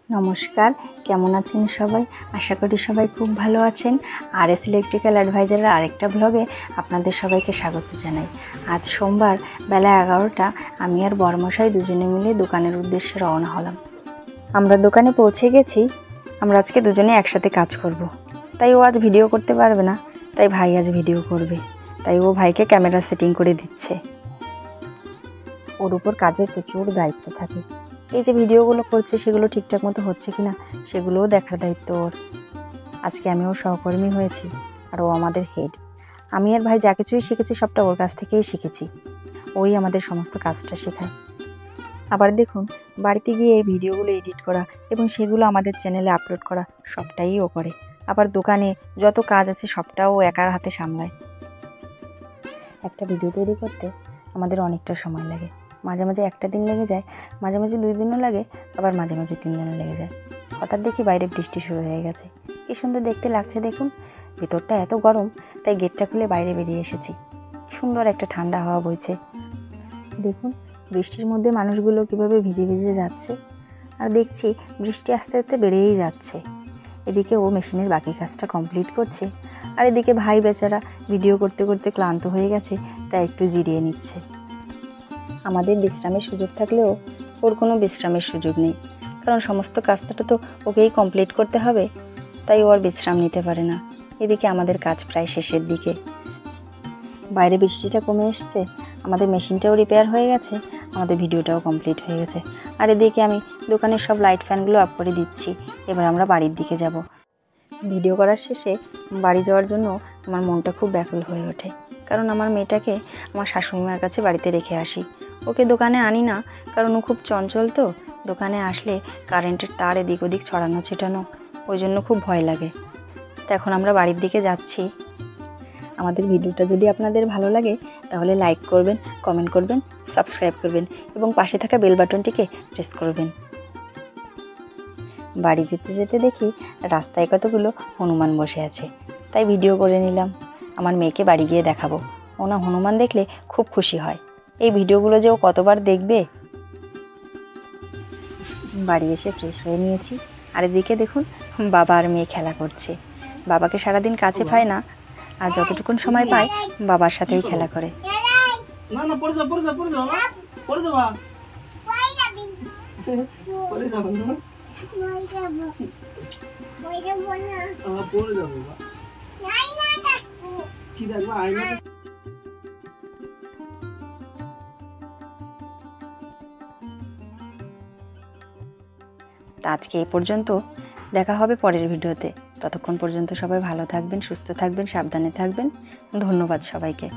নমস্কার, কেমন আছেন সবাই? আশা করি সবাই খুব ভালো আছেন। RS ইলেকট্রিক্যাল অ্যাডভাইজারের আরেকটা ব্লগে আপনাদের সবাইকে স্বাগত জানাই। আজ সোমবার বেলা 11টা আমি আর বরমশাই দুজনে মিলে দোকানের উদ্দেশ্যে রওনা হলাম। আমরা দোকানে পৌঁছে গেছি। আমরা আজকে দুজনে একসাথে কাজ করব। তাই ও আজ ভিডিও করতে পারবে না, তাই ভাই আজ ভিডিও করবে। তাই ও ভাইকে ক্যামেরা সেটিং করে দিচ্ছে। ওর উপর কাজের প্রচুর দায়িত্ব থাকে। এই যে ভিডিওগুলো করছে সেগুলো ঠিকঠাক মতো হচ্ছে কিনা সেগুলোও দেখার দায়িত্ব ওর। আজকে আমি ওর সহকর্মী হয়েছি আর ও আমাদের হেড। আমি আর ভাই যা কিছুই শিখেছি সবটা ওর কাছ থেকেই শিখেছি। ওই আমাদের সমস্ত কাজটা শেখায়। আবার দেখুন, বাড়িতে গিয়ে এই ভিডিওগুলো এডিট করা এবং সেগুলো আমাদের চ্যানেলে আপলোড করা সবটাই ও করে। আবার দোকানে যত কাজ আছে সবটাও ও একার হাতে সামলায়। একটা ভিডিও তৈরি করতে আমাদের অনেকটা সময় লাগে। মাঝে মাঝে একটা দিন লেগে যায়, মাঝে মাঝে 2 দিনও লাগে, আবার মাঝে মাঝে 3 দিনও লেগে যায়। হঠাৎ দেখি বাইরে বৃষ্টি শুরু হয়ে গেছে। কি সুন্দর দেখতে লাগছে দেখুন। ভিতরটা এত গরম, তাই গেটটা খুলে বাইরে বেরিয়ে এসেছি। সুন্দর একটা ঠান্ডা হাওয়া বইছে। দেখুন বৃষ্টির মধ্যে মানুষগুলো কীভাবে ভিজে ভিজে যাচ্ছে। আর দেখছি বৃষ্টি আস্তে আস্তে বেড়েই যাচ্ছে। এদিকে ও মেশিনের বাকি কাজটা কমপ্লিট করছে, আর এদিকে ভাই বেচারা ভিডিও করতে করতে ক্লান্ত হয়ে গেছে, তাই একটু জিরিয়ে নিচ্ছে। আমাদের বিশ্রামের সুযোগ থাকলেও ওর কোনো বিশ্রামের সুযোগ নেই, কারণ সমস্ত কাজটা তো ওকেই কমপ্লিট করতে হবে, তাই ও আর বিশ্রাম নিতে পারে না। এদিকে আমাদের কাজ প্রায় শেষের দিকে। বাইরে বৃষ্টিটা কমে এসছে, আমাদের মেশিনটাও রিপেয়ার হয়ে গেছে, আমাদের ভিডিওটাও কমপ্লিট হয়ে গেছে। আর এদিকে আমি দোকানের সব লাইট ফ্যানগুলো অফ করে দিচ্ছি। এবার আমরা বাড়ির দিকে যাব। ভিডিও করার শেষে বাড়ি যাওয়ার জন্য আমার মনটা খুব ব্যাকুল হয়ে ওঠে, কারণ আমার মেয়েটাকে আমার শাশুড়িমার কাছে বাড়িতে রেখে আসি। ওকে দোকানে আনি না, কারণ ও খুব চঞ্চল, তো দোকানে আসলে কারেন্টের তার এদিক ওদিক ছড়ানো ছিটানো, ওই জন্য খুব ভয় লাগে। তো এখন আমরা বাড়ির দিকে যাচ্ছি। আমাদের ভিডিওটা যদি আপনাদের ভালো লাগে তাহলে লাইক করবেন, কমেন্ট করবেন, সাবস্ক্রাইব করবেন এবং পাশে থাকা বেল বাটনটিকে প্রেস করবেন। বাড়ি যেতে যেতে দেখি রাস্তায় কতগুলো হনুমান বসে আছে, তাই ভিডিও করে নিলাম। আমার মেয়েকে বাড়ি গিয়ে দেখাবো। ও না হনুমান দেখলে খুব খুশি হয়। এই ভিডিওগুলো যে ও কতবার দেখবে। বাড়ি এসে ফ্রেশ হয়ে নিয়েছি, আর এদিকে দেখুন বাবা আর মেয়ে খেলা করছে। বাবাকে সারাদিন কাছে পায় না, আর যতটুকুন সময় পায় বাবার সাথেই খেলা করে। আজকে এই পর্যন্ত, দেখা হবে পরের ভিডিওতে। ততক্ষণ পর্যন্ত সবাই ভালো থাকবেন, সুস্থ থাকবেন, সাবধানে থাকবেন। ধন্যবাদ সবাইকে।